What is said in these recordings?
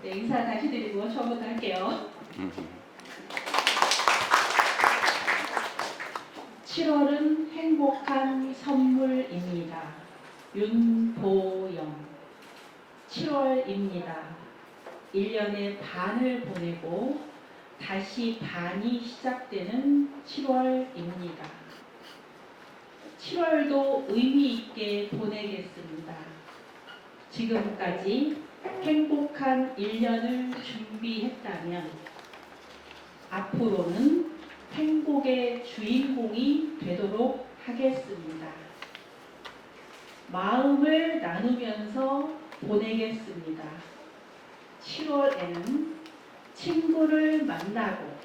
네, 인사 다시 드리고 처음부터 할게요. 7월은 행복한 선물입니다. 윤보영. 7월입니다. 1년의 반을 보내고 다시 반이 시작되는 7월입니다. 7월도 의미 있게 보내겠습니다. 지금까지 행복한 1년을 준비했다면 앞으로는 행복의 주인공이 되도록 하겠습니다. 마음을 나누면서 보내겠습니다. 7월에는 친구를 만나고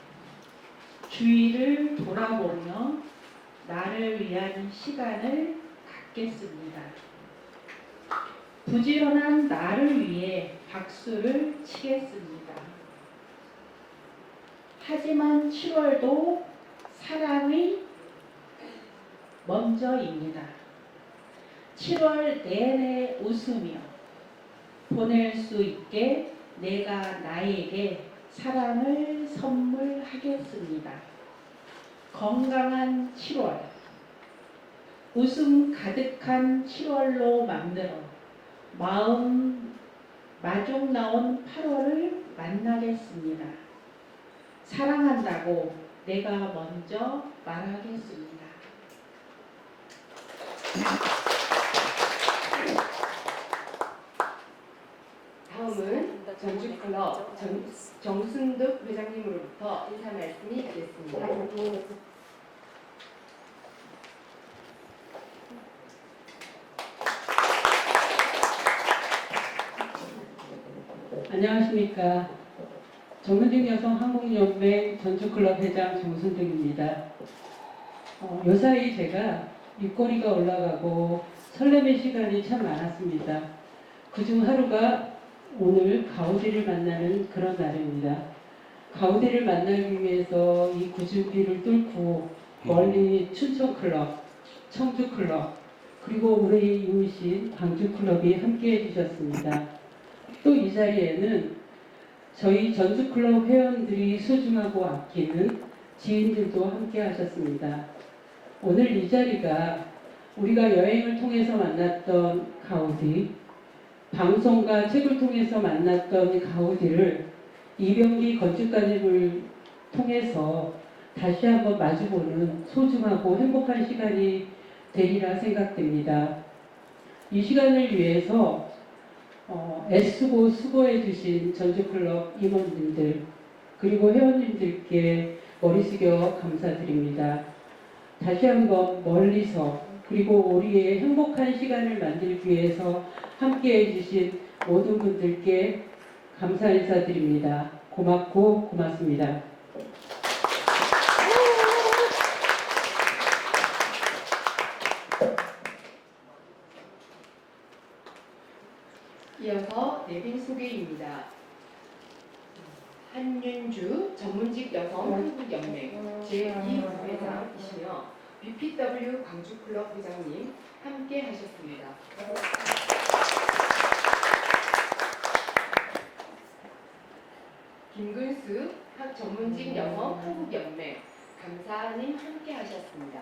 주위를 돌아보며 나를 위한 시간을 갖겠습니다. 부지런한 나를 위해 박수를 치겠습니다. 하지만 7월도 사랑이 먼저입니다. 7월 내내 웃으며 보낼 수 있게 내가 나에게 사랑을 선물하겠습니다. 건강한 7월, 웃음 가득한 7월로 만들어 마음 마중 나온 8월을 만나겠습니다. 사랑한다고 내가 먼저 말하겠습니다. 다음은 전주클럽 정순득 회장님으로부터 인사 말씀이 있겠습니다. 안녕하십니까. 정은직 여성 한국연맹 전주클럽 회장 정순득입니다. 요사이 제가 입꼬리가 올라가고 설렘의 시간이 참 많았습니다. 그중 하루가 오늘 가우디를 만나는 그런 날입니다. 가우디를 만나기 위해서 이 구준비를 뚫고 멀리 춘천클럽, 청주클럽, 그리고 우리 이웃인 광주클럽이 함께 해주셨습니다. 또 이 자리에는 저희 전주클럽 회원들이 소중하고 아끼는 지인들도 함께 하셨습니다. 오늘 이 자리가 우리가 여행을 통해서 만났던 가우디, 방송과 책을 통해서 만났던 가우디를 이병기 건축가님을 통해서 다시 한번 마주보는 소중하고 행복한 시간이 되리라 생각됩니다. 이 시간을 위해서 애쓰고 수고해 주신 전주클럽 임원님들 그리고 회원님들께 머리 숙여 감사드립니다. 다시 한번 멀리서 그리고 우리의 행복한 시간을 만들기 위해서 함께 해주신 모든 분들께 감사 인사드립니다. 고맙고 고맙습니다. 이어서 내빈 소개입니다. 한윤주 전문직 여성 한국연맹 제2부회장이시며 BPW 광주클럽 회장님 함께 하셨습니다. 김근수 전문직 여성 한국연맹 감사님 함께 하셨습니다.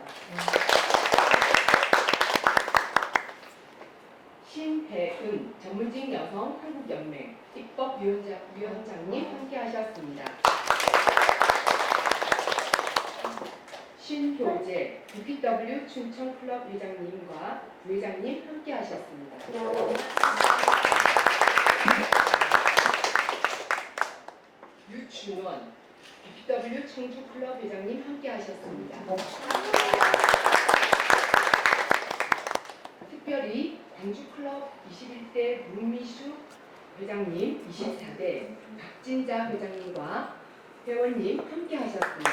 신배은 전문직 여성 한국연맹 입법위원장님 함께 하셨습니다. 신효재 BPW 춘천클럽 회장님과 부회장님 함께 하셨습니다. 유준원 BPW 청주클럽 회장님 함께 하셨습니다. 특별히 광주클럽 21대 문미슈 회장님, 24대 박진자 회장님과 회원님 함께 하셨습니다.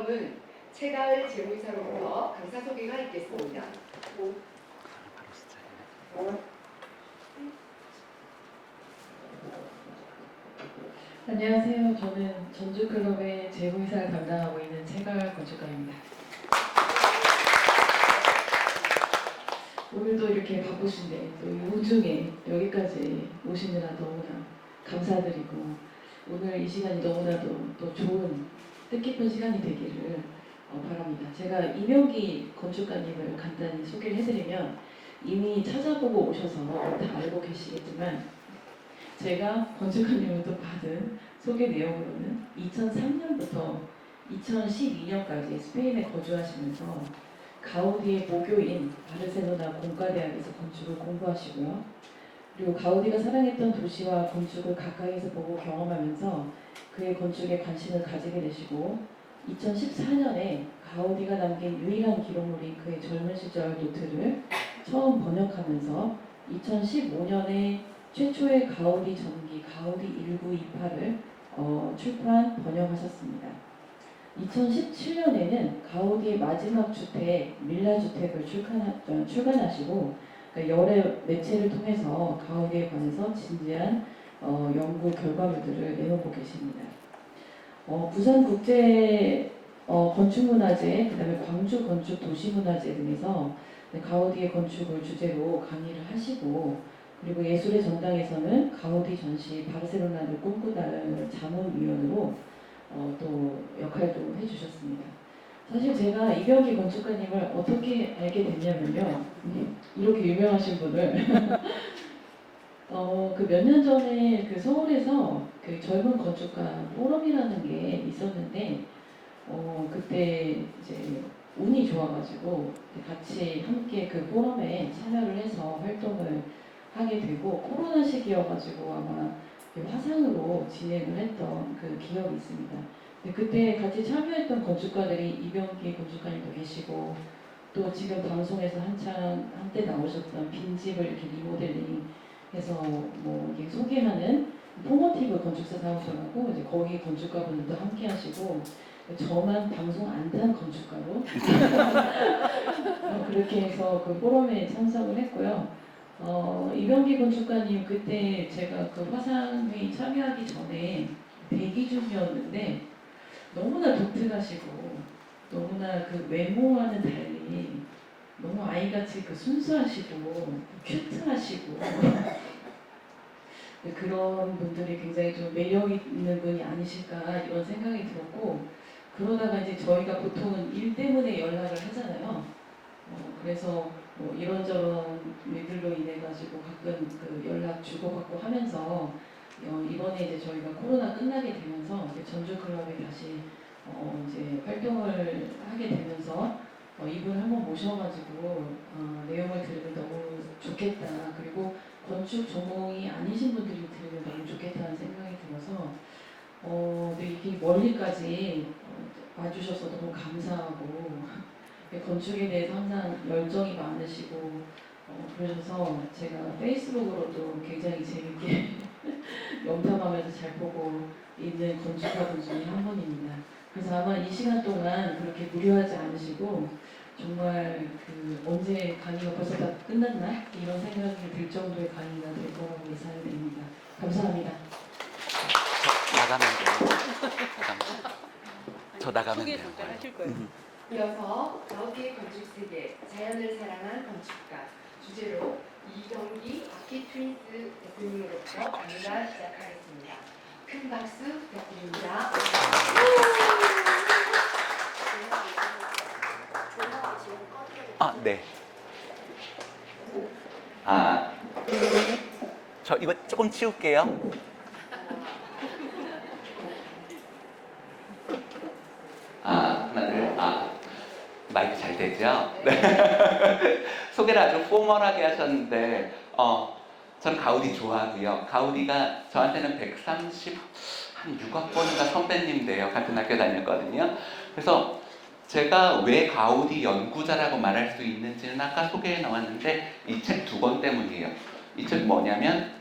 다음은 최가을 재무이사로부터 강사 소개가 있겠습니다. 안녕하세요. 저는 전주클럽의 재무이사를 담당하고 있는 최가을 건축가입니다. 오늘도 이렇게 바쁘신데 또 이 우중에 여기까지 오시느라 너무나 감사드리고 오늘 이 시간이 너무나도 또 좋은 뜻깊은 시간이 되기를 바랍니다. 제가 이명기 건축가님을 간단히 소개를 해드리면 이미 찾아보고 오셔서 다 알고 계시겠지만 제가 건축가님으로부터 받은 소개 내용으로는 2003년부터 2012년까지 스페인에 거주하시면서 가우디의 모교인 바르셀로나 공과대학에서 건축을 공부하시고요. 그리고 가우디가 사랑했던 도시와 건축을 가까이에서 보고 경험하면서 그의 건축에 관심을 가지게 되시고 2014년에 가우디가 남긴 유일한 기록물인 그의 젊은 시절 노트를 처음 번역하면서 2015년에 최초의 가우디 전기 가우디 1928을 출판 번역하셨습니다. 2017년에는 가우디의 마지막 주택 밀라 주택을 출간하시고 그러니까 여러 매체를 통해서 가우디에 관해서 진지한 연구 결과물들을 내놓고 계십니다. 부산 국제 건축문화제, 그다음에 광주 건축 도시문화제 등에서 가우디의 건축을 주제로 강의를 하시고 그리고 예술의 전당에서는 가우디 전시 바르셀로나를 꿈꾸다를 자문위원으로 또 역할도 해주셨습니다. 사실 제가 이병기 건축가님을 어떻게 알게 됐냐면요. 이렇게 유명하신 분을 그 몇 년 전에 그 서울에서 그 젊은 건축가 포럼이라는 게 있었는데 그때 이제 운이 좋아가지고 같이 함께 그 포럼에 참여를 해서 활동을 하게 되고 코로나 시기여가지고 아마 화상으로 진행을 했던 그 기억이 있습니다. 근데 그때 같이 참여했던 건축가들이 이병기 건축가님도 계시고 또 지금 방송에서 한때 나오셨던 빈집을 이렇게 리모델링해서 뭐 이게 소개하는 포모티브 건축사 사무소라고 이제 거기 건축가분들도 함께하시고 저만 방송 안 탄 건축가로 그렇게 해서 그 포럼에 참석을 했고요. 이병기 건축가님 그때 제가 그 화상회의 참여하기 전에 대기 중이었는데 너무나 독특하시고 너무나 그 외모와는 달리 너무 아이같이 그 순수하시고 큐트하시고 그런 분들이 굉장히 좀 매력 있는 분이 아니실까 이런 생각이 들었고 그러다가 이제 저희가 보통은 일 때문에 연락을 하잖아요. 그래서 뭐 이런저런 일들로 인해 가지고 가끔 그 연락 주고받고 하면서 이번에 이제 저희가 코로나 끝나게 되면서 이제 전주클럽에 다시 이제 활동을 하게 되면서 이분을 한번 모셔가지고 내용을 들으면 너무 좋겠다. 그리고 건축 전공이 아니신 분들이 들으면 너무 좋겠다는 생각이 들어서 근데 이렇게 멀리까지 와주셔서 너무 감사하고 건축에 대해서 항상 열정이 많으시고 그러셔서 제가 페이스북으로도 굉장히 재밌게 영탐하면서 잘 보고 있는 건축가분 중에 한 분입니다. 그래서 아마 이 시간 동안 그렇게 무료하지 않으시고 정말 그 언제 강의가 벌써 다 끝났나 이런 생각이 들 정도의 강의가 될 거라고 예상이 됩니다. 감사합니다. 나가면 돼요. 저 나가면 돼요. 하실 거예요. 이어서 가우디의 건축 세계, 자연을 사랑한 건축가 주제로 이병기 아키트윈스 대표님으로부터 강의가 시작하겠습니다. 큰 박수 부탁드립니다. 네. 저 이거 조금 치울게요. 마이크 잘 되죠? 네. 소개를 아주 포멀하게 하셨는데, 저는 가우디 좋아하고요. 가우디가 저한테는 136학번인가 선배님 돼요. 같은 학교 다녔거든요. 그래서 제가 왜 가우디 연구자라고 말할 수 있는지는 아까 소개해 나왔는데 이 책 2권 때문이에요. 이 책 뭐냐면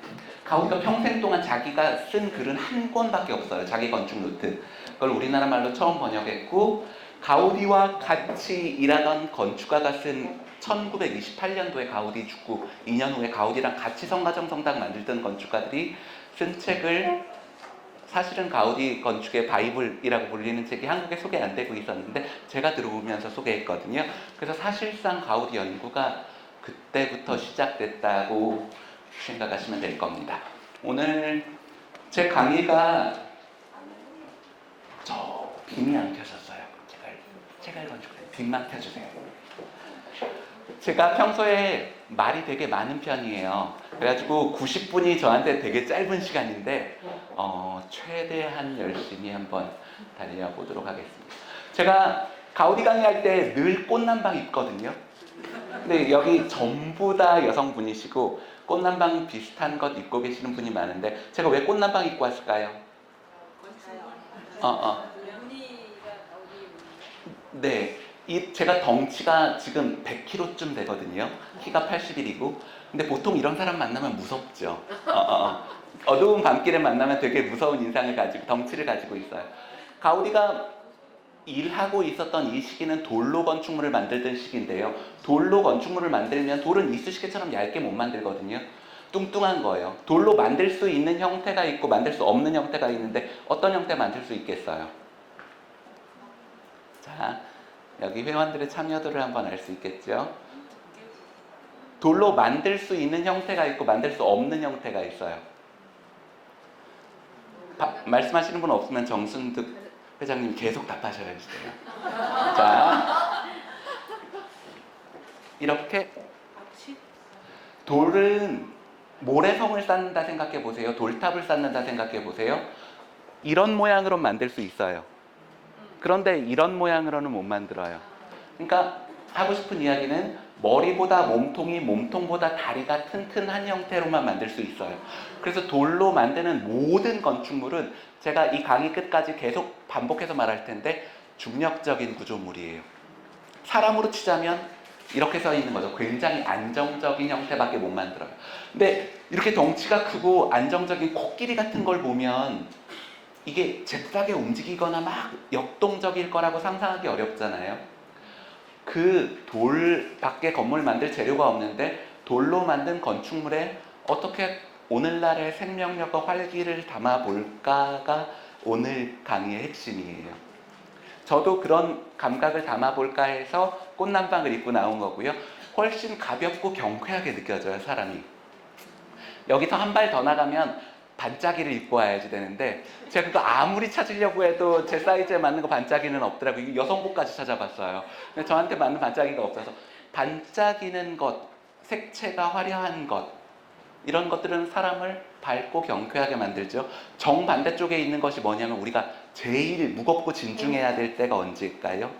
가우디가 평생 동안 자기가 쓴 글은 한 권밖에 없어요. 자기 건축 노트. 그걸 우리나라 말로 처음 번역했고 가우디와 같이 일하던 건축가가 쓴 1928년도에 가우디 죽고 2년 후에 가우디랑 같이 성가정 성당 만들던 건축가들이 쓴 책을 사실은 가우디 건축의 바이블이라고 불리는 책이 한국에 소개 안 되고 있었는데 제가 들어오면서 소개했거든요. 그래서 사실상 가우디 연구가 그때부터 시작됐다고 생각하시면 될 겁니다. 오늘 제 강의가 저 빛이 안 켜졌어요. 책을 건축 빛만 켜주세요. 제가 평소에 말이 되게 많은 편이에요. 그래가지고 90분이 저한테 되게 짧은 시간인데 최대한 열심히 한번 달려보도록 하겠습니다. 제가 가우디 강의할 때 늘 꽃남방 입거든요. 근데 여기 전부 다 여성분이시고 꽃남방 비슷한 것 입고 계시는 분이 많은데 제가 왜 꽃남방 입고 왔을까요? 네. 제가 덩치가 지금 100kg쯤 되거든요. 키가 81이고. 근데 보통 이런 사람 만나면 무섭죠. 어두운 밤길에 만나면 되게 무서운 인상을 가지고, 덩치를 가지고 있어요. 가우디가 일하고 있었던 이 시기는 돌로 건축물을 만들던 시기인데요. 돌로 건축물을 만들면 돌은 이쑤시개처럼 얇게 못 만들거든요. 뚱뚱한 거예요. 돌로 만들 수 있는 형태가 있고 만들 수 없는 형태가 있는데 어떤 형태 만들 수 있겠어요? 자, 여기 회원들의 참여도를 한번 알 수 있겠죠? 돌로 만들 수 있는 형태가 있고 만들 수 없는 형태가 있어요. 말씀하시는 분 없으면 정순득 회장님 계속 답하셔야 돼요. 자, 이렇게 돌은 모래성을 쌓는다 생각해 보세요. 돌탑을 쌓는다 생각해 보세요. 이런 모양으로 만들 수 있어요. 그런데 이런 모양으로는 못 만들어요. 그러니까 하고 싶은 이야기는 머리보다 몸통이 몸통보다 다리가 튼튼한 형태로만 만들 수 있어요. 그래서 돌로 만드는 모든 건축물은 제가 이 강의 끝까지 계속 반복해서 말할 텐데 중력적인 구조물이에요. 사람으로 치자면 이렇게 써 있는 거죠. 굉장히 안정적인 형태밖에 못 만들어요. 근데 이렇게 덩치가 크고 안정적인 코끼리 같은 걸 보면 이게 잽싸게 움직이거나 막 역동적일 거라고 상상하기 어렵잖아요. 그 돌밖에 건물 만들 재료가 없는데 돌로 만든 건축물에 어떻게 오늘날의 생명력과 활기를 담아볼까가 오늘 강의의 핵심이에요. 저도 그런 감각을 담아볼까 해서 꽃남방을 입고 나온 거고요. 훨씬 가볍고 경쾌하게 느껴져요, 사람이. 여기서 한 발 더 나가면 반짝이를 입고 와야지 되는데 제가 그거 아무리 찾으려고 해도 제 사이즈에 맞는 거 반짝이는 없더라고요. 여성복까지 찾아봤어요. 근데 저한테 맞는 반짝이가 없어서 반짝이는 것, 색채가 화려한 것 이런 것들은 사람을 밝고 경쾌하게 만들죠. 정반대쪽에 있는 것이 뭐냐면 우리가 제일 무겁고 진중해야 될 때가 언제일까요?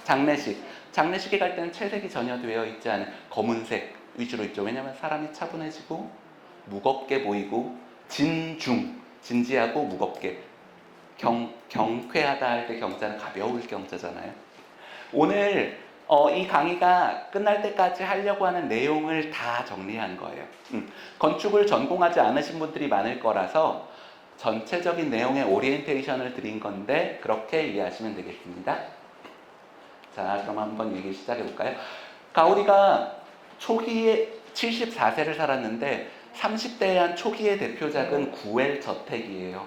장례식. 장례식에 갈 때는 채색이 전혀 되어 있지 않은 검은색 위주로 있죠. 왜냐하면 사람이 차분해지고 무겁게 보이고 진지하고 무겁게 경쾌하다 할 때 경자는 가벼울 경자잖아요. 오늘 이 강의가 끝날 때까지 하려고 하는 내용을 다 정리한 거예요. 건축을 전공하지 않으신 분들이 많을 거라서 전체적인 내용의 오리엔테이션을 드린 건데 그렇게 이해하시면 되겠습니다. 자, 그럼 한번 얘기 시작해 볼까요? 가우디가 초기에 74세를 살았는데 30대에 한 초기의 대표작은 구엘 저택이에요.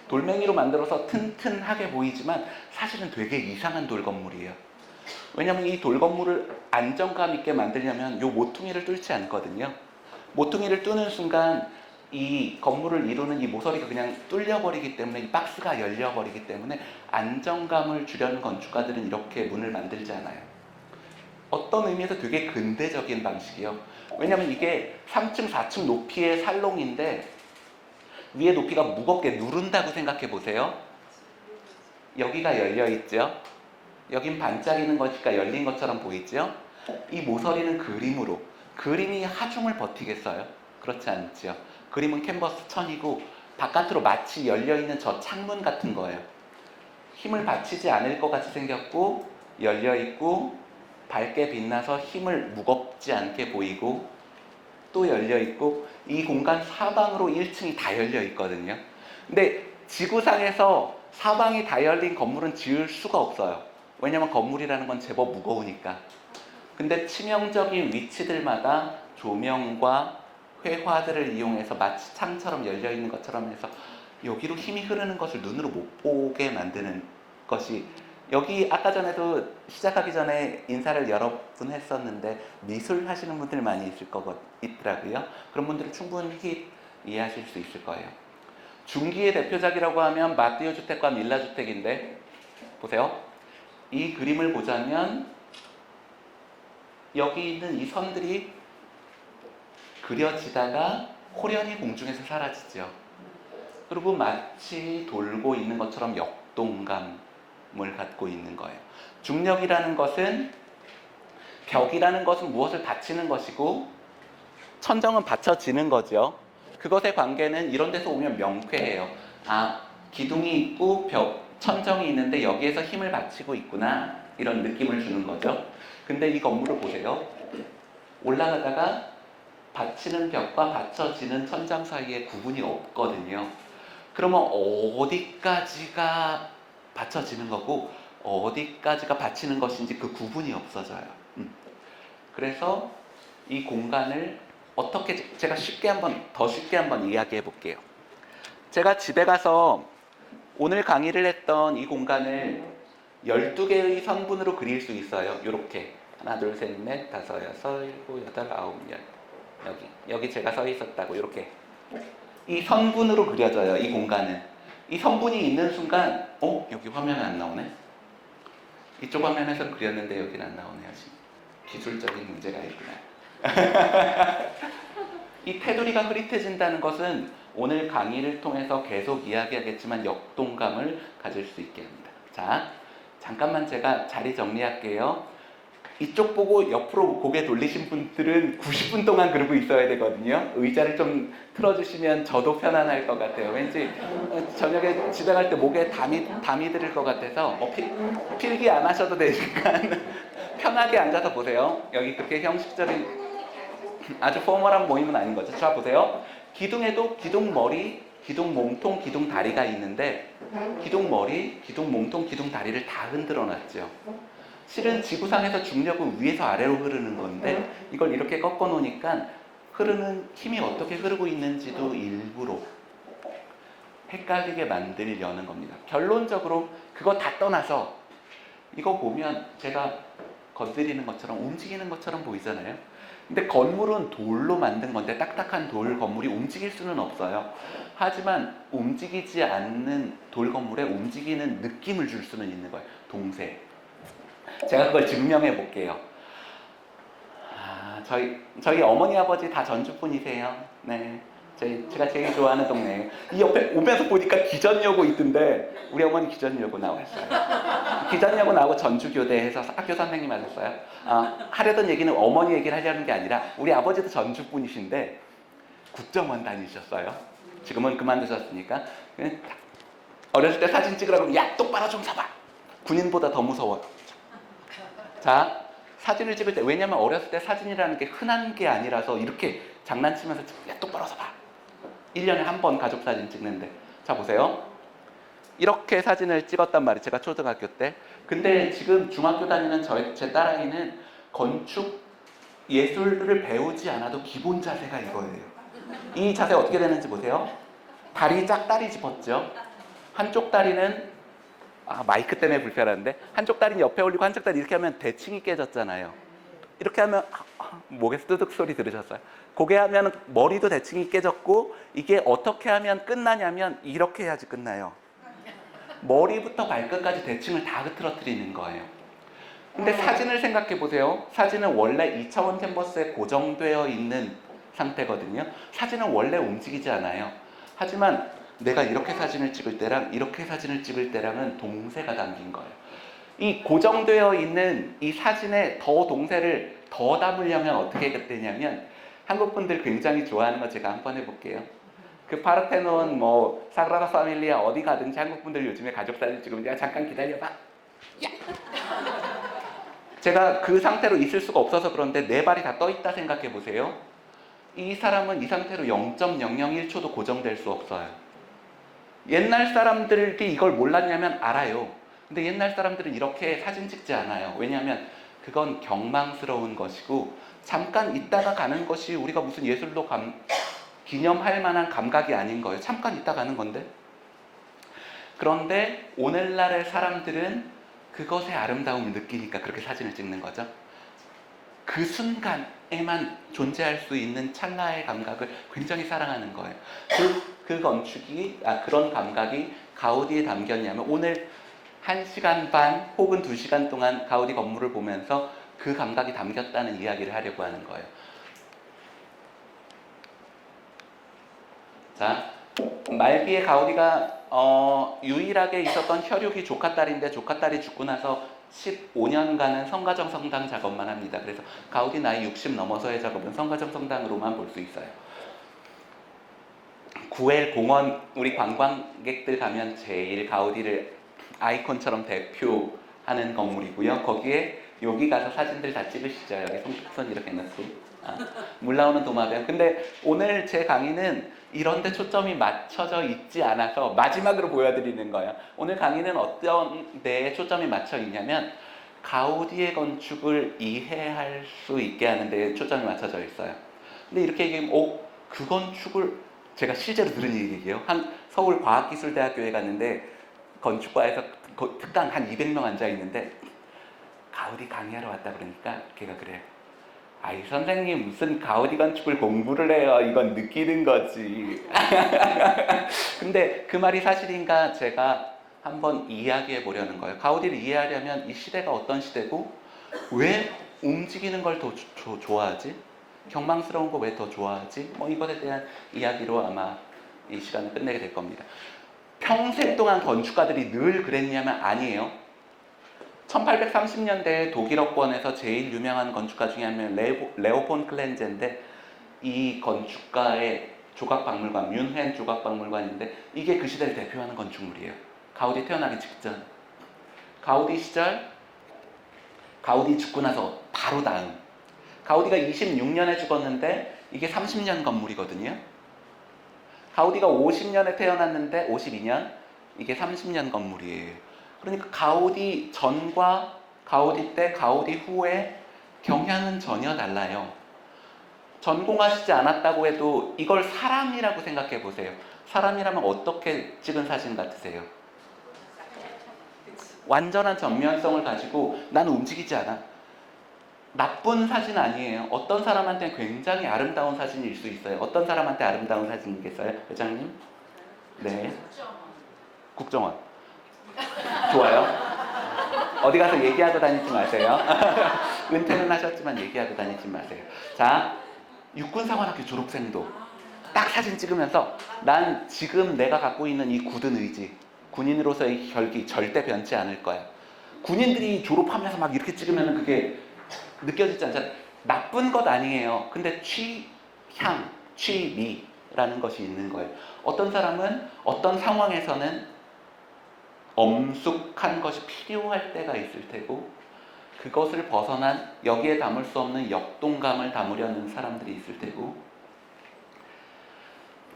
돌멩이로 만들어서 튼튼하게 보이지만 사실은 되게 이상한 돌건물이에요. 왜냐하면 이 돌건물을 안정감 있게 만들려면 이 모퉁이를 뚫지 않거든요. 모퉁이를 뚫는 순간 이 건물을 이루는 이 모서리가 그냥 뚫려버리기 때문에 이 박스가 열려버리기 때문에 안정감을 주려는 건축가들은 이렇게 문을 만들지 않아요. 어떤 의미에서 되게 근대적인 방식이에요. 왜냐하면 이게 3층, 4층 높이의 살롱인데 위에 높이가 무겁게 누른다고 생각해 보세요. 여기가 열려있죠. 여긴 반짝이는 것이니까 열린 것처럼 보이죠. 이 모서리는 그림으로. 그림이 하중을 버티겠어요? 그렇지 않죠. 그림은 캔버스 천이고 바깥으로 마치 열려있는 저 창문 같은 거예요. 힘을 받치지 않을 것 같이 생겼고 열려있고 밝게 빛나서 힘을 무겁지 않게 보이고 또 열려있고 이 공간 사방으로 1층이 다 열려있거든요. 근데 지구상에서 사방이 다 열린 건물은 지을 수가 없어요. 왜냐면 건물이라는 건 제법 무거우니까. 근데 치명적인 위치들마다 조명과 회화들을 이용해서 마치 창처럼 열려있는 것처럼 해서 여기로 힘이 흐르는 것을 눈으로 못 보게 만드는 것이, 여기 아까 전에도 시작하기 전에 인사를 여러 분 했었는데 미술 하시는 분들 많이 있더라고요. 그런 분들은 충분히 이해하실 수 있을 거예요. 중기의 대표작이라고 하면 마띠오 주택과 밀라 주택인데, 보세요. 이 그림을 보자면 여기 있는 이 선들이 그려지다가 호련히 공중에서 사라지죠. 그리고 마치 돌고 있는 것처럼 역동감을 갖고 있는 거예요. 중력이라는 것은, 벽이라는 것은 무엇을 받치는 것이고 천정은 받쳐지는 거죠. 그것의 관계는 이런 데서 오면 명쾌해요. 아, 기둥이 있고 천정이 있는데 여기에서 힘을 받치고 있구나, 이런 느낌을 주는 거죠. 근데 이 건물을 보세요. 올라가다가 받치는 벽과 받쳐지는 천장 사이에 구분이 없거든요. 그러면 어디까지가 받쳐지는 거고 어디까지가 받치는 것인지 그 구분이 없어져요. 그래서 이 공간을 어떻게, 제가 더 쉽게 한번 이야기해 볼게요. 제가 집에 가서 오늘 강의를 했던 이 공간을 12개의 선분으로 그릴 수 있어요. 이렇게 하나, 둘, 셋, 넷, 다섯, 여섯, 일곱, 여덟, 아홉, 열. 여기 제가 서 있었다고 이렇게 이 선분으로 그려져요. 이 공간은. 이 선분이 있는 순간 여기 화면에 안 나오네. 이쪽 화면에서 그렸는데 여기는 안 나오네요. 기술적인 문제가 있구나. 이 테두리가 흐릿해진다는 것은 오늘 강의를 통해서 계속 이야기하겠지만 역동감을 가질 수 있게 합니다. 자, 잠깐만 제가 자리 정리할게요. 이쪽 보고 옆으로 고개 돌리신 분들은 90분 동안 그러고 있어야 되거든요. 의자를 좀 틀어주시면 저도 편안할 것 같아요. 왠지 저녁에 집에 갈 때 목에 담이 들을 것 같아서 필기 안 하셔도 되니까 편하게 앉아서 보세요. 여기 그렇게 형식적인 아주 포멀한 모임은 아닌 거죠. 자, 보세요. 기둥에도 기둥머리, 기둥몸통, 기둥다리가 있는데 기둥머리, 기둥몸통, 기둥다리를 다 흔들어 놨죠. 실은 지구상에서 중력은 위에서 아래로 흐르는 건데 이걸 이렇게 꺾어 놓으니까 흐르는 힘이 어떻게 흐르고 있는지도 일부러 헷갈리게 만들려는 겁니다. 결론적으로 그거 다 떠나서 이거 보면 제가 건드리는 것처럼 움직이는 것처럼 보이잖아요. 근데 건물은 돌로 만든 건데 딱딱한 돌 건물이 움직일 수는 없어요. 하지만 움직이지 않는 돌 건물에 움직이는 느낌을 줄 수는 있는 거예요. 동세. 제가 그걸 증명해 볼게요. 저희 어머니 아버지 다 전주분이세요. 네, 제가 제일 좋아하는 동네예요. 이 옆에 오면서 보니까 기전여고 있던데 우리 어머니 기전여고 나왔어요. 기전여고 나오고 전주교대에서 학교 선생님 하셨어요. 하려던 얘기는 어머니 얘기를 하려는 게 아니라 우리 아버지도 전주분이신데 국정원 다니셨어요. 지금은 그만두셨으니까. 어렸을 때 사진 찍으라고 야 똑바로 좀 서봐. 군인보다 더 무서워요. 자, 사진을 찍을 때, 왜냐면 어렸을 때 사진이라는 게 흔한 게 아니라서 이렇게 장난치면서 야 똑바로 서봐. 1년에 한 번 가족 사진 찍는데. 자, 보세요. 이렇게 사진을 찍었단 말이에요. 제가 초등학교 때. 근데 지금 중학교 다니는 제 딸아이는 건축 예술을 배우지 않아도 기본 자세가 이거예요. 이 자세 어떻게 되는지 보세요. 다리 짝다리 짚었죠. 한쪽 다리는 마이크 때문에 불편한데 한쪽 다리는 옆에 올리고 한쪽 다리 이렇게 하면 대칭이 깨졌잖아요. 이렇게 하면 목에 뜨득 소리 들으셨어요? 고개 하면 머리도 대칭이 깨졌고 이게 어떻게 하면 끝나냐면 이렇게 해야지 끝나요. 머리부터 발끝까지 대칭을 다 흐트러뜨리는 거예요. 근데 사진을 생각해 보세요. 사진은 원래 2차원 캔버스에 고정되어 있는 상태거든요. 사진은 원래 움직이지 않아요. 하지만 내가 이렇게 사진을 찍을 때랑 이렇게 사진을 찍을 때랑은 동세가 담긴 거예요. 이 고정되어 있는 이 사진에 더 동세를 더 담으려면 어떻게 되냐면 한국 분들 굉장히 좋아하는 거 제가 한번 해볼게요. 그 파르테논, 사그라다 파밀리아 어디 가든지 한국 분들 요즘에 가족 사진 찍으면 야 잠깐 기다려봐. 야. 제가 그 상태로 있을 수가 없어서 그런데 내 발이 다 떠 있다 생각해 보세요. 이 사람은 이 상태로 0.001초도 고정될 수 없어요. 옛날 사람들이 이걸 몰랐냐면 알아요. 근데 옛날 사람들은 이렇게 사진 찍지 않아요. 왜냐하면 그건 경망스러운 것이고 잠깐 있다가 가는 것이 우리가 무슨 예술로 기념할 만한 감각이 아닌 거예요. 잠깐 있다 가는 건데. 그런데 오늘날의 사람들은 그것의 아름다움을 느끼니까 그렇게 사진을 찍는 거죠. 그 순간에만 존재할 수 있는 찰나의 감각을 굉장히 사랑하는 거예요. 그 건축이, 그런 감각이 가우디에 담겼냐면 오늘 1시간 반 혹은 2시간 동안 가우디 건물을 보면서 그 감각이 담겼다는 이야기를 하려고 하는 거예요. 자, 말기에 가우디가 유일하게 있었던 혈육이 조카딸인데 조카딸이 죽고 나서 15년간은 성가정 성당 작업만 합니다. 그래서 가우디 나이 60 넘어서의 작업은 성가정 성당으로만 볼 수 있어요. 구엘 공원, 우리 관광객들 가면 제일 가우디를 아이콘처럼 대표하는 건물이고요. 거기에 여기 가서 사진들 다 찍으시죠. 여기 손 이렇게 넣고 물 나오는 도마뱀. 근데 오늘 제 강의는 이런 데 초점이 맞춰져 있지 않아서 마지막으로 보여드리는 거예요. 오늘 강의는 어떤 데에 초점이 맞춰 있냐면 가우디의 건축을 이해할 수 있게 하는 데에 초점이 맞춰져 있어요. 근데 이렇게 얘기하면 그 건축을 제가 실제로 들은 얘기예요. 서울 과학기술대학교에 갔는데 건축과에서 특강 한 200명 앉아 있는데 가우디 강의하러 왔다 그러니까 걔가 그래요. 아이 선생님 무슨 가우디 건축을 공부를 해요. 이건 느끼는 거지. 근데 그 말이 사실인가 제가 한번 이야기해 보려는 거예요. 가우디를 이해하려면 이 시대가 어떤 시대고 왜 움직이는 걸 더 좋아하지? 경망스러운 거 왜 더 좋아하지? 이것에 대한 이야기로 아마 이 시간을 끝내게 될 겁니다. 평생 동안 건축가들이 늘 그랬냐면 아니에요. 1830년대에 독일어권에서 제일 유명한 건축가 중에 한 명이 레오 폰 클렌제인데 이 건축가의 조각박물관, 뮌헨 조각박물관인데 이게 그 시대를 대표하는 건축물이에요. 가우디 태어나기 직전. 가우디 시절, 가우디 죽고 나서 바로 다음. 가우디가 26년에 죽었는데 이게 30년 건물이거든요. 가우디가 50년에 태어났는데 52년, 이게 30년 건물이에요. 그러니까 가우디 전과 가우디 때, 가우디 후에 경향은 전혀 달라요. 전공하시지 않았다고 해도 이걸 사람이라고 생각해 보세요. 사람이라면 어떻게 찍은 사진 같으세요? 완전한 전면성을 가지고 난 움직이지 않아. 나쁜 사진 아니에요. 어떤 사람한테는 굉장히 아름다운 사진일 수 있어요. 어떤 사람한테 아름다운 사진이겠어요? 회장님? 네. 국정원. 좋아요. 어디 가서 얘기하고 다니지 마세요. 은퇴는 하셨지만 얘기하고 다니지 마세요. 자, 육군사관학교 졸업생도 딱 사진 찍으면서 난 지금 내가 갖고 있는 이 굳은 의지, 군인으로서의 결기 절대 변치 않을 거야. 군인들이 졸업하면서 막 이렇게 찍으면 그게 느껴지지 않잖아요. 나쁜 것 아니에요. 근데 취향, 취미라는 것이 있는 거예요. 어떤 사람은 어떤 상황에서는 엄숙한 것이 필요할 때가 있을 테고 그것을 벗어난 여기에 담을 수 없는 역동감을 담으려는 사람들이 있을 테고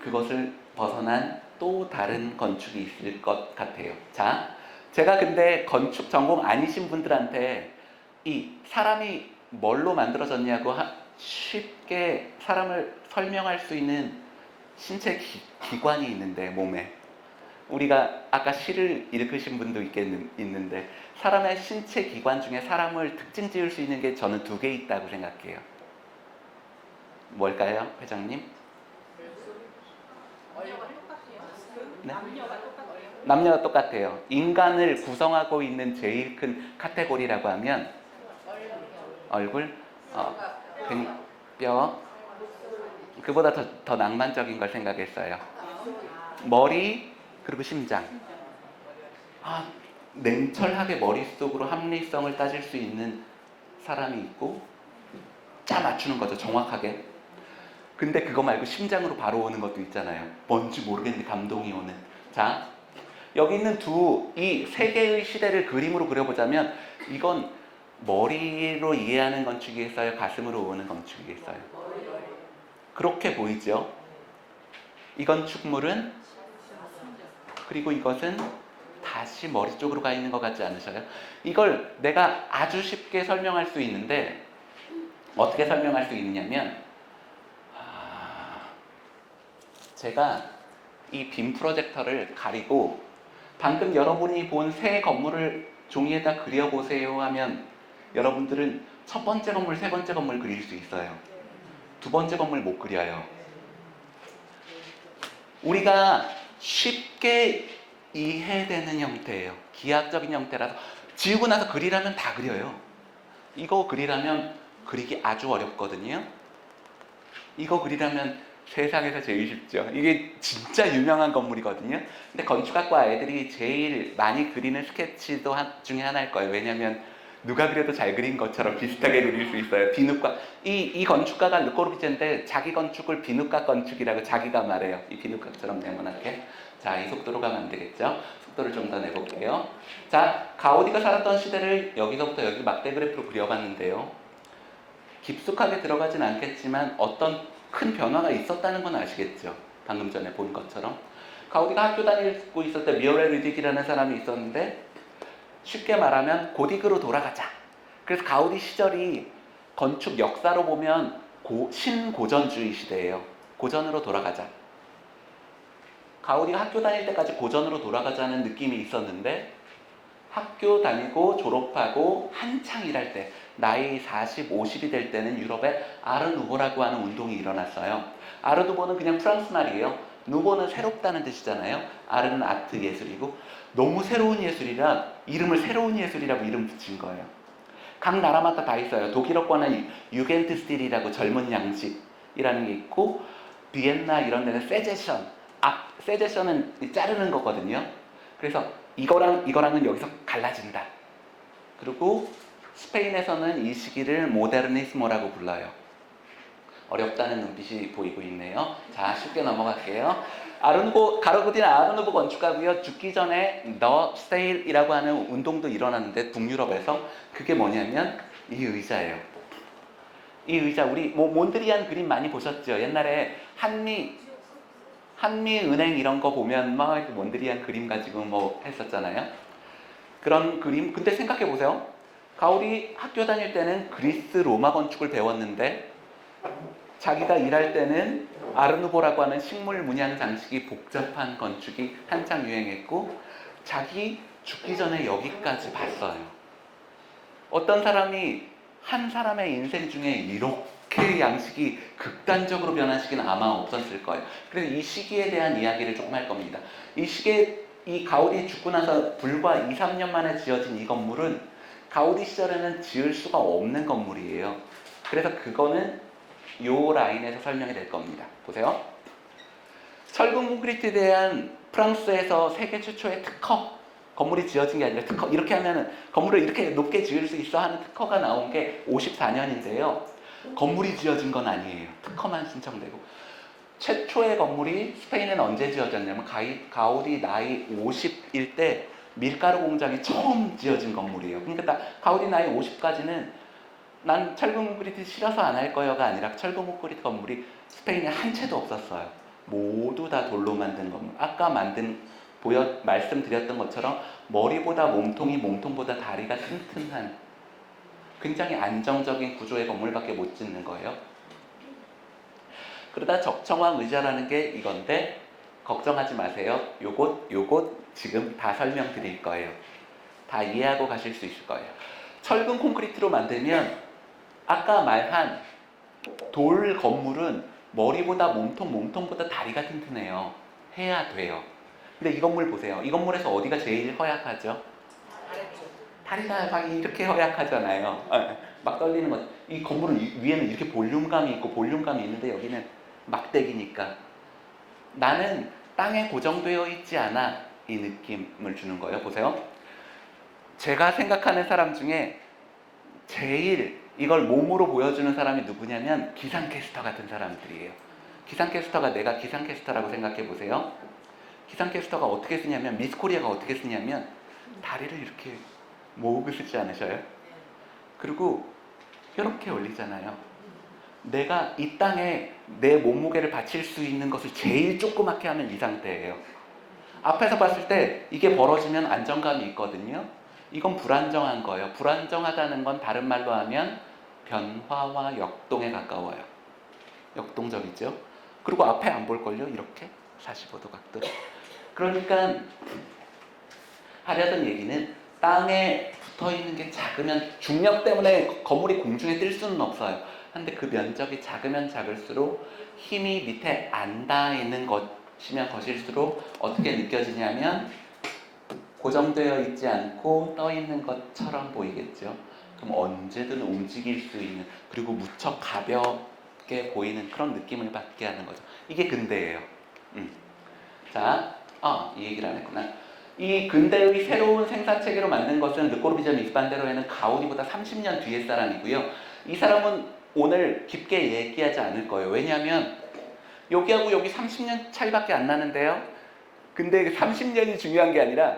그것을 벗어난 또 다른 건축이 있을 것 같아요. 자, 제가 근데 건축 전공 아니신 분들한테 이 사람이 뭘로 만들어졌냐고 쉽게 사람을 설명할 수 있는 신체 기관이 있는데 몸에 우리가 아까 시를 읽으신 분도 있는데 사람의 신체 기관 중에 사람을 특징 지을 수 있는 게 저는 2개 있다고 생각해요. 뭘까요, 회장님? 네? 남녀가 똑같아요. 인간을 구성하고 있는 제일 큰 카테고리라고 하면 얼굴, 뼈, 그보다 더 낭만적인 걸 생각했어요. 머리, 그리고 심장. 냉철하게 머릿속으로 합리성을 따질 수 있는 사람이 있고 짜 맞추는 거죠, 정확하게. 근데 그거 말고 심장으로 바로 오는 것도 있잖아요. 뭔지 모르겠는데 감동이 오는. 자, 여기 있는 이 세 개의 시대를 그림으로 그려보자면 이건 머리로 이해하는 건축이겠어요? 가슴으로 오는 건축이겠어요? 그렇게 보이죠? 이 건축물은 그리고 이것은 다시 머리 쪽으로 가 있는 것 같지 않으셔요? 이걸 내가 아주 쉽게 설명할 수 있는데 어떻게 설명할 수 있느냐면 제가 이 빔 프로젝터를 가리고 방금 여러분이 본 새 건물을 종이에다 그려보세요 하면 여러분들은 첫 번째 건물, 세 번째 건물 그릴 수 있어요. 두 번째 건물 못 그려요. 우리가 쉽게 이해되는 형태예요. 기하학적인 형태라서 지우고 나서 그리라면 다 그려요. 이거 그리라면 그리기 아주 어렵거든요. 이거 그리라면 세상에서 제일 쉽죠. 이게 진짜 유명한 건물이거든요. 근데 건축학과 애들이 제일 많이 그리는 스케치도 중에 하나일 거예요. 왜냐면 누가 그려도 잘 그린 것처럼 비슷하게 그릴 수 있어요. 비누가 이 건축가가 르코르비제인데 자기 건축을 비누가 건축이라고 자기가 말해요. 이 비누가처럼 네모나게. 자, 이 속도로 가면 안 되겠죠? 속도를 좀 더 내볼게요. 자, 가우디가 살았던 시대를 여기서부터 여기 막대 그래프로 그려봤는데요. 깊숙하게 들어가진 않겠지만 어떤 큰 변화가 있었다는 건 아시겠죠? 방금 전에 본 것처럼. 가우디가 학교 다니고 있을 때 미오레 르딕이라는 사람이 있었는데 쉽게 말하면 고딕으로 돌아가자. 그래서 가우디 시절이 건축 역사로 보면 신고전주의 시대예요. 고전으로 돌아가자. 가우디가 학교 다닐 때까지 고전으로 돌아가자는 느낌이 있었는데 학교 다니고 졸업하고 한창 일할 때 나이 40, 50이 될 때는 유럽에 아르누보라고 하는 운동이 일어났어요. 아르누보는 그냥 프랑스 말이에요. 누보는 새롭다는 뜻이잖아요. 아르는 아트 예술이고 너무 새로운 예술이라 이름을 새로운 예술이라고 이름 붙인 거예요. 각 나라마다 다 있어요. 독일어권은 유겐트 스틸이라고 젊은 양식이라는 게 있고 비엔나 이런 데는 세제션. 세제션은 자르는 거거든요. 그래서 이거랑은 여기서 갈라진다. 그리고 스페인에서는 이 시기를 모데르니스모라고 불러요. 어렵다는 눈빛이 보이고 있네요. 자, 쉽게 넘어갈게요. 가우디는 아르누보 건축가고요. 죽기 전에 더 스테일이라고 하는 운동도 일어났는데 북유럽에서 그게 뭐냐면 이 의자예요. 이 의자 우리 몬드리안 그림 많이 보셨죠? 옛날에 한미은행 이런 거 보면 막 몬드리안 그림 가지고 뭐 했었잖아요. 그런 그림. 근데 생각해 보세요. 가우디 학교 다닐 때는 그리스 로마 건축을 배웠는데 자기가 일할 때는 아르누보라고 하는 식물 문양 장식이 복잡한 건축이 한창 유행했고 자기 죽기 전에 여기까지 봤어요. 어떤 사람이 한 사람의 인생 중에 이렇게 양식이 극단적으로 변한 시기는 아마 없었을 거예요. 그래서 이 시기에 대한 이야기를 조금 할 겁니다. 이 가우디 죽고 나서 불과 2, 3년 만에 지어진 이 건물은 가우디 시절에는 지을 수가 없는 건물이에요. 그래서 그거는 요 라인에서 설명이 될 겁니다. 보세요. 철근 콘크리트에 대한 프랑스에서 세계 최초의 특허, 건물이 지어진 게 아니라 특허, 이렇게 하면은 건물을 이렇게 높게 지을 수 있어 하는 특허가 나온 게 54년인데요. 건물이 지어진 건 아니에요. 특허만 신청되고. 최초의 건물이 스페인은 언제 지어졌냐면 가우디 나이 50일 때 밀가루 공장이 처음 지어진 건물이에요. 그러니까 가우디 나이 50까지는 난 철근 콘크리트 싫어서 안 할 거여가 아니라 철근 콘크리트 건물이 스페인에 한 채도 없었어요. 모두 다 돌로 만든 건물. 아까 말씀드렸던 것처럼 머리보다 몸통이 몸통보다 다리가 튼튼한 굉장히 안정적인 구조의 건물밖에 못 짓는 거예요. 그러다 적청왕 의자라는 게 이건데 걱정하지 마세요. 요것 지금 다 설명드릴 거예요. 다 이해하고 가실 수 있을 거예요. 철근 콘크리트로 만들면 아까 말한 돌 건물은 머리보다 몸통보다 다리가 튼튼해요. 해야 돼요. 근데 이 건물 보세요. 이 건물에서 어디가 제일 허약하죠? 다리가 막 이렇게 허약하잖아요. 막 떨리는 것. 이 건물은 위에는 이렇게 볼륨감이 있고 볼륨감이 있는데 여기는 막대기니까. 나는 땅에 고정되어 있지 않아. 이 느낌을 주는 거예요. 보세요. 제가 생각하는 사람 중에 제일 이걸 몸으로 보여주는 사람이 누구냐면 기상캐스터 같은 사람들이에요. 기상캐스터가 내가 기상캐스터라고 생각해 보세요. 기상캐스터가 어떻게 쓰냐면 미스코리아가 어떻게 쓰냐면 다리를 이렇게 모으고 쓰지 않으셔요? 그리고 이렇게 올리잖아요. 내가 이 땅에 내 몸무게를 받칠 수 있는 것을 제일 조그맣게 하면 이 상태예요. 앞에서 봤을 때 이게 벌어지면 안정감이 있거든요. 이건 불안정한 거예요. 불안정하다는 건 다른 말로 하면 변화와 역동에 가까워요. 역동적이죠. 그리고 앞에 안 볼걸요? 이렇게 45도 각도로. 그러니까 하려던 얘기는 땅에 붙어있는 게 작으면 중력 때문에 건물이 공중에 뜰 수는 없어요. 근데 그 면적이 작으면 작을수록 힘이 밑에 안 닿아 있는 것이면 것일수록 어떻게 느껴지냐면 고정되어 있지 않고 떠 있는 것처럼 보이겠죠. 그럼 언제든 움직일 수 있는, 그리고 무척 가볍게 보이는 그런 느낌을 받게 하는 거죠. 이게 근대예요. 자, 이 얘기를 안 했구나. 이 근대의 새로운 생산 체계로 만든 것은 르꼬르비제 미스반데로에는 가우디보다 30년 뒤의 사람이고요. 이 사람은 오늘 깊게 얘기하지 않을 거예요. 왜냐하면 여기하고 여기 30년 차이밖에 안 나는데요. 근데 30년이 중요한 게 아니라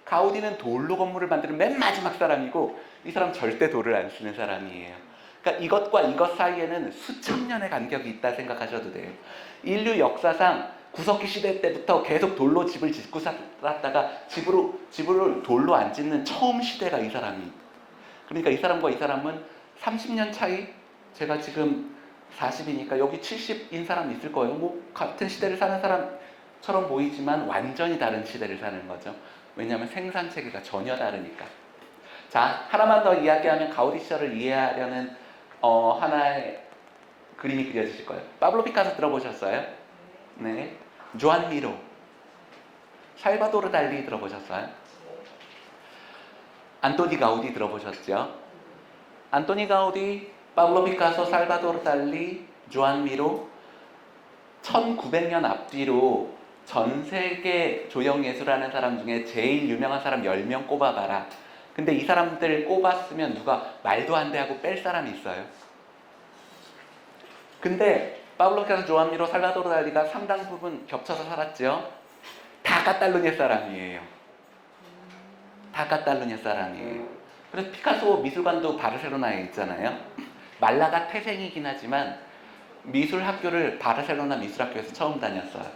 가우디는 돌로 건물을 만드는 맨 마지막 사람이고 이 사람 절대 돌을 안 쓰는 사람이에요. 그러니까 이것과 이것 사이에는 수천 년의 간격이 있다 생각하셔도 돼요. 인류 역사상 구석기 시대 때부터 계속 돌로 집을 짓고 살았다가 집을 돌로 안 짓는 처음 시대가 이 사람이. 그러니까 이 사람과 이 사람은 30년 차이, 제가 지금 40이니까 여기 70인 사람 있을 거예요. 뭐 같은 시대를 사는 사람처럼 보이지만 완전히 다른 시대를 사는 거죠. 왜냐하면 생산 체계가 전혀 다르니까. 자, 하나만 더 이야기하면 가우디 시절을 이해하려는 하나의 그림이 그려지실 거예요. 파블로 피카소 들어보셨어요? 네. 조안 미로, 살바도르 달리 들어보셨어요? 안토니 가우디 들어보셨죠? 안토니 가우디, 파블로 피카소, 살바도르 달리, 조안 미로, 1900년 앞뒤로 전 세계 조형예술하는 사람 중에 제일 유명한 사람 10명 꼽아봐라. 근데 이 사람들 꼽았으면 누가 말도 안 돼 하고 뺄 사람이 있어요. 근데 파블로 피카소, 조안 미로, 살바도르 달리가 상당 부분 겹쳐서 살았죠. 다 카탈루냐 사람이에요. 다 카탈루냐 사람이에요. 그래서 피카소 미술관도 바르셀로나에 있잖아요. 말라가 태생이긴 하지만 미술 학교를 바르셀로나 미술학교에서 처음 다녔어요.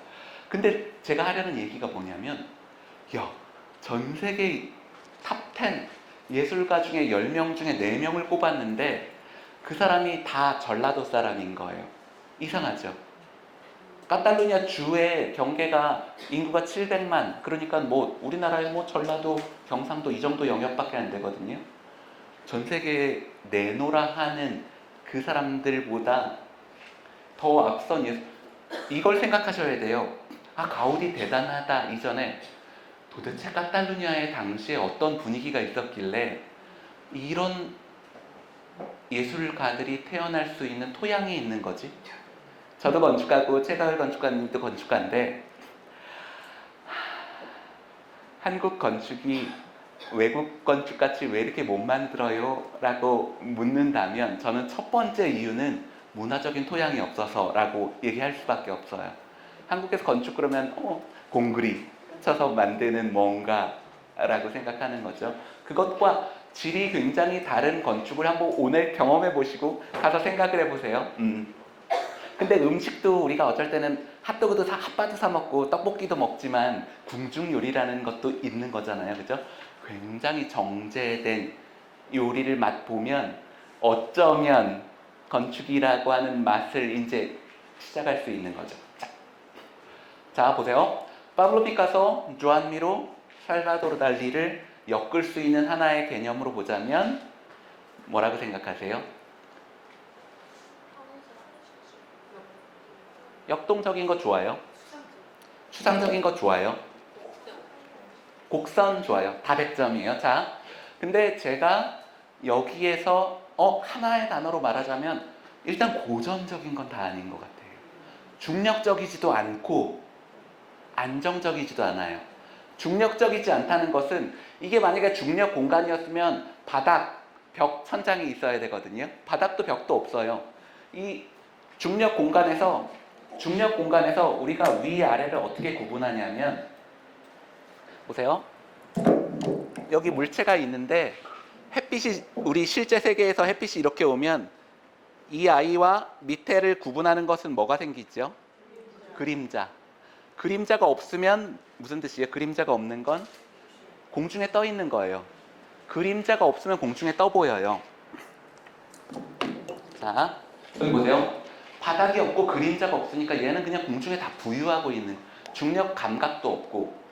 근데 제가 하려는 얘기가 뭐냐면, 전 세계 탑10 예술가 중에 10명 중에 4명을 꼽았는데 그 사람이 다 전라도 사람인 거예요. 이상하죠? 카탈루냐 주의 경계가 인구가 700만, 그러니까 뭐 우리나라의 뭐 전라도, 경상도 이 정도 영역밖에 안 되거든요. 전 세계에 내노라 하는 그 사람들보다 더 앞선 예술, 이걸 생각하셔야 돼요. 가우디 대단하다 이전에 도대체 카탈루냐의 당시에 어떤 분위기가 있었길래 이런 예술가들이 태어날 수 있는 토양이 있는 거지. 저도 건축가고 최가을 건축가님도 건축가인데 한국 건축이 외국 건축같이 왜 이렇게 못 만들어요? 라고 묻는다면 저는 첫 번째 이유는 문화적인 토양이 없어서 라고 얘기할 수밖에 없어요. 한국에서 건축 그러면 공그리 쳐서 만드는 뭔가 라고 생각하는 거죠. 그것과 질이 굉장히 다른 건축을 한번 오늘 경험해 보시고 가서 생각을 해보세요. 근데 음식도 우리가 어쩔 때는 핫도그도 핫바도 사 먹고 떡볶이도 먹지만 궁중 요리라는 것도 있는 거잖아요. 그죠? 굉장히 정제된 요리를 맛보면 어쩌면 건축이라고 하는 맛을 이제 시작할 수 있는 거죠. 자, 보세요. 파블로 피카소, 조안 미로, 살바도르 달리를 엮을 수 있는 하나의 개념으로 보자면 뭐라고 생각하세요? 역동적인 거 좋아요? 추상적인 거 좋아요? 곡선 좋아요. 다 100점이에요. 자, 근데 제가 여기에서 하나의 단어로 말하자면 일단 고전적인 건 다 아닌 것 같아요. 중력적이지도 않고 안정적이지도 않아요. 중력적이지 않다는 것은 이게 만약에 중력 공간이었으면 바닥, 벽, 천장이 있어야 되거든요. 바닥도 벽도 없어요. 이 중력 공간에서 우리가 위아래를 어떻게 구분하냐면 보세요. 여기 물체가 있는데 햇빛이 우리 실제 세계에서 햇빛이 이렇게 오면 이 아이와 밑에를 구분하는 것은 뭐가 생기죠? 그림자. 그림자가 없으면 무슨 뜻이에요? 그림자가 없는 건 공중에 떠 있는 거예요. 그림자가 없으면 공중에 떠 보여요. 자, 여기 보세요. 바닥이 없고 그림자가 없으니까 얘는 그냥 공중에 다 부유하고 있는, 중력 감각도 없고,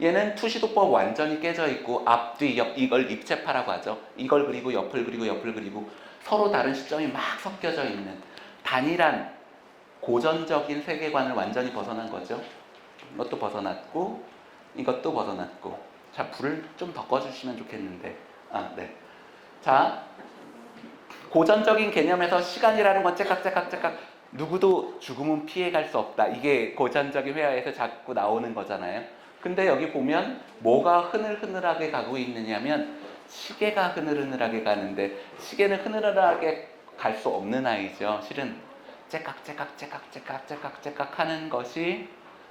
얘는 투시도법 완전히 깨져 있고 앞, 뒤, 옆, 이걸 입체파라고 하죠. 이걸 그리고 옆을 그리고 옆을 그리고 서로 다른 시점이 막 섞여져 있는 단일한 고전적인 세계관을 완전히 벗어난 거죠. 이것도 벗어났고 이것도 벗어났고. 자, 불을 좀 더 꺼주시면 좋겠는데. 네. 자, 고전적인 개념에서 시간이라는 건 째깍째깍째깍 누구도 죽음은 피해갈 수 없다. 이게 고전적인 회화에서 자꾸 나오는 거잖아요. 근데 여기 보면 뭐가 흐늘흐늘하게 가고 있느냐면 시계가 흐늘흐늘하게 가는데, 시계는 흐늘흐늘하게 갈 수 없는 아이죠. 실은 째깍째깍째깍째깍째깍째깍 하는 것이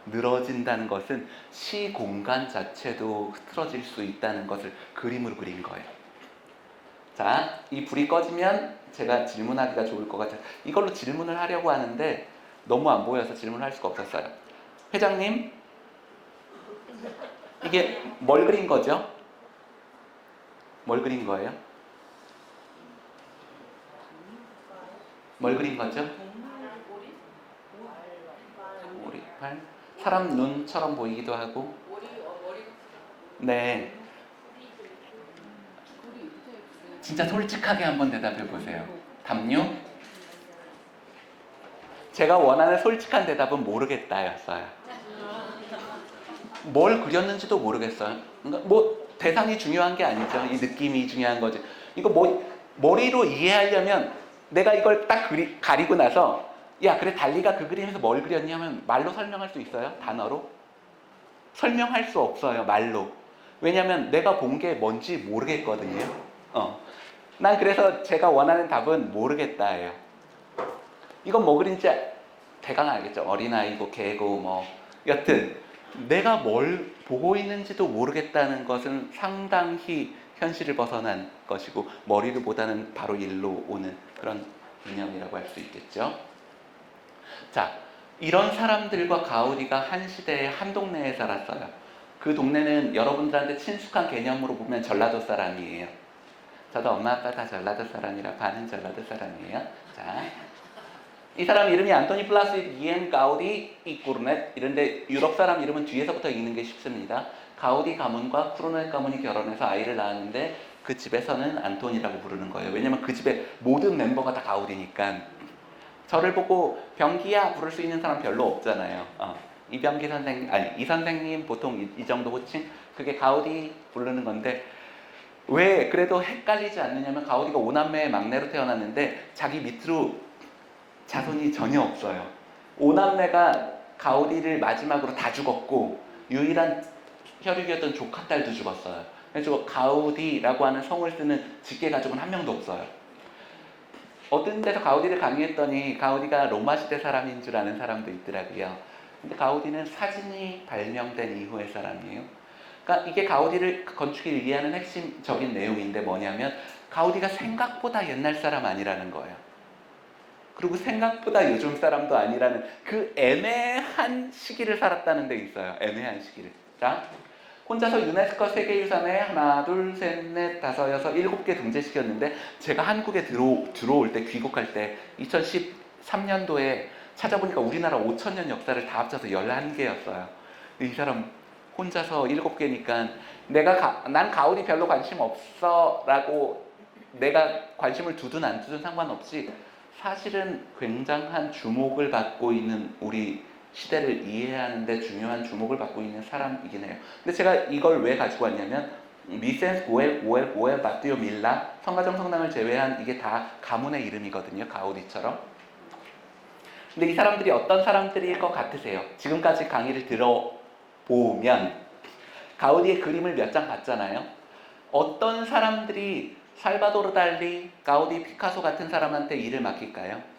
늘어진다는 것은 시 공간 자체도 흐트러질 수 있다는 것을 그림으로 그린 거예요. 자, 이 불이 꺼지면 제가 질문하기가 좋을 것 같아요. 이걸로 질문을 하려고 하는데 너무 안 보여서 질문을 할 수가 없었어요. 회장님, 이게 뭘 그린 거죠? 뭘 그린 거예요? 뭘 그린 거죠? 오리팔? 사람 눈처럼 보이기도 하고. 네. 진짜 솔직하게 한번 대답해 보세요. 담요? 제가 원하는 솔직한 대답은 모르겠다였어요. 뭘 그렸는지도 모르겠어요. 그러니까 뭐 대상이 중요한 게 아니죠. 이 느낌이 중요한 거지. 이거 뭐 머리로 이해하려면 내가 이걸 딱 가리고 나서 야, 그래 달리가 그 그림에서 뭘 그렸냐면 말로 설명할 수 있어요? 단어로? 설명할 수 없어요. 말로. 왜냐면 내가 본 게 뭔지 모르겠거든요. 난 그래서 제가 원하는 답은 모르겠다예요. 이건 뭐 그린지 대강 알겠죠? 어린아이고 개고 뭐 여튼 내가 뭘 보고 있는지도 모르겠다는 것은 상당히 현실을 벗어난 것이고 머리를보다는 바로 일로 오는 그런 개념이라고 할 수 있겠죠. 자, 이런 사람들과 가우디가 한 시대에 한 동네에 살았어요. 그 동네는 여러분들한테 친숙한 개념으로 보면 전라도 사람이에요. 저도 엄마 아빠 다 전라도 사람이라 반은 전라도 사람이에요. 자, 이 사람 이름이 안토니 플라시드 이엔 가우디 이 쿠르넷. 이런데 유럽 사람 이름은 뒤에서부터 읽는 게 쉽습니다. 가우디 가문과 쿠르넷 가문이 결혼해서 아이를 낳았는데 그 집에서는 안토니라고 부르는 거예요. 왜냐면 그 집의 모든 멤버가 다 가우디니까. 저를 보고 병기야 부를 수 있는 사람 별로 없잖아요. 이병기 선생님, 아니 이 선생님 보통 이 정도 호칭, 그게 가우디 부르는 건데 왜 그래도 헷갈리지 않느냐면 가우디가 5남매의 막내로 태어났는데 자기 밑으로 자손이 전혀 없어요. 5남매가 가우디를 마지막으로 다 죽었고 유일한 혈육이었던 조카 딸도 죽었어요. 그래서 가우디라고 하는 성을 쓰는 직계 가족은 한 명도 없어요. 어떤 데서 가우디를 강의했더니 가우디가 로마 시대 사람인 줄 아는 사람도 있더라고요. 근데 가우디는 사진이 발명된 이후의 사람이에요. 그러니까 이게 가우디를 건축을 이해하는 핵심적인 내용인데 뭐냐면 가우디가 생각보다 옛날 사람 아니라는 거예요. 그리고 생각보다 요즘 사람도 아니라는 그 애매한 시기를 살았다는 데 있어요. 애매한 시기를. 자, 혼자서 유네스코 세계유산에 하나, 둘, 셋, 넷, 다섯, 여섯, 7개 등재시켰는데 제가 한국에 들어올 때 귀국할 때 2013년도에 찾아보니까 우리나라 5,000년 역사를 다 합쳐서 11개였어요. 이 사람 혼자서 7개니까 난 가우디 별로 관심 없어 라고 내가 관심을 두든 안 두든 상관없이 사실은 굉장한 주목을 받고 있는 우리 시대를 이해하는 데 중요한 주목을 받고 있는 사람이긴 해요. 근데 제가 이걸 왜 가지고 왔냐면 미센스, 고엘, 바티오, 밀라, 성가정, 성당을 제외한 이게 다 가문의 이름이거든요. 가우디처럼. 근데 이 사람들이 어떤 사람들일 것 같으세요? 지금까지 강의를 들어보면 가우디의 그림을 몇 장 봤잖아요. 어떤 사람들이 살바도르 달리, 가우디, 피카소 같은 사람한테 일을 맡길까요?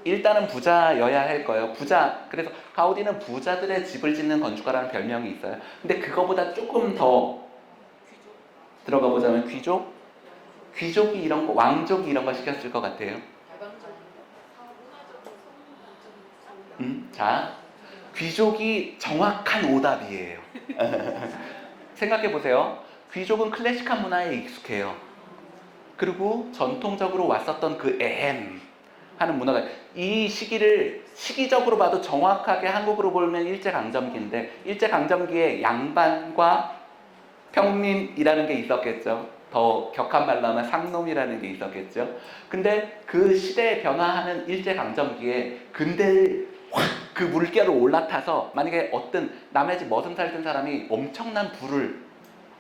일단은 부자여야 할 거예요. 부자. 그래서 가우디는 부자들의 집을 짓는 건축가라는 별명이 있어요. 근데 그거보다 조금 더 들어가 보자면 귀족? 귀족이 이런 거, 왕족이 이런 거 시켰을 것 같아요. 자, 귀족이 정확한 오답이에요. 생각해 보세요. 귀족은 클래식한 문화에 익숙해요. 그리고 전통적으로 왔었던 그 에헴 하는 문화가, 이 시기를 시기적으로 봐도 정확하게 한국으로 보면 일제강점기인데, 일제강점기에 양반과 평민이라는 게 있었겠죠. 더 격한 말로 하면 상놈이라는 게 있었겠죠. 근데 그 시대에 변화하는 일제강점기에 근대를 확 그 물결을 올라타서, 만약에 어떤 남의 집 머슴 살던 사람이 엄청난 부를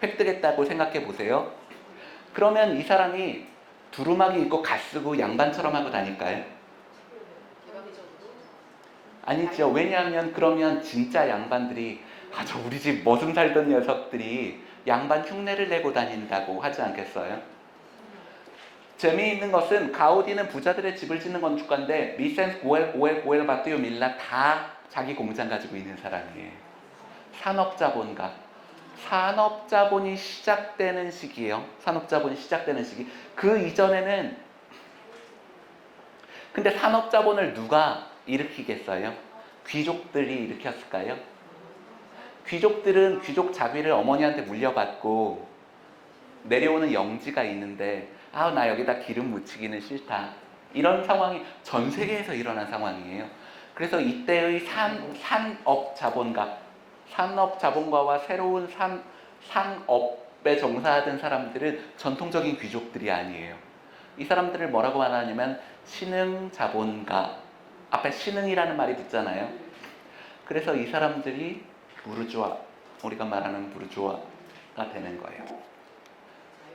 획득했다고 생각해 보세요. 그러면 이 사람이 두루마기 입고 갓 쓰고 양반처럼 하고 다닐까요? 아니죠. 왜냐하면 그러면 진짜 양반들이 저 우리 집 머슴 살던 녀석들이 양반 흉내를 내고 다닌다고 하지 않겠어요? 재미있는 것은 가우디는 부자들의 집을 짓는 건축가인데 미센스, 고엘, 바티오, 밀라 다 자기 공장 가지고 있는 사람이에요. 산업자본가. 산업자본이 시작되는 시기예요. 산업자본이 시작되는 시기. 그 이전에는, 근데 산업자본을 누가 일으키겠어요? 귀족들이 일으켰을까요? 귀족들은 귀족 자비를 어머니한테 물려받고 내려오는 영지가 있는데 나 여기다 기름 묻히기는 싫다. 이런 상황이 전 세계에서 일어난 상황이에요. 그래서 이때의 산업 자본가와 새로운 상업에 종사하던 사람들은 전통적인 귀족들이 아니에요. 이 사람들을 뭐라고 말하냐면 신흥 자본가. 앞에 신흥이라는 말이 붙잖아요. 그래서 이 사람들이 부르주아, 우리가 말하는 부르주아가 되는 거예요.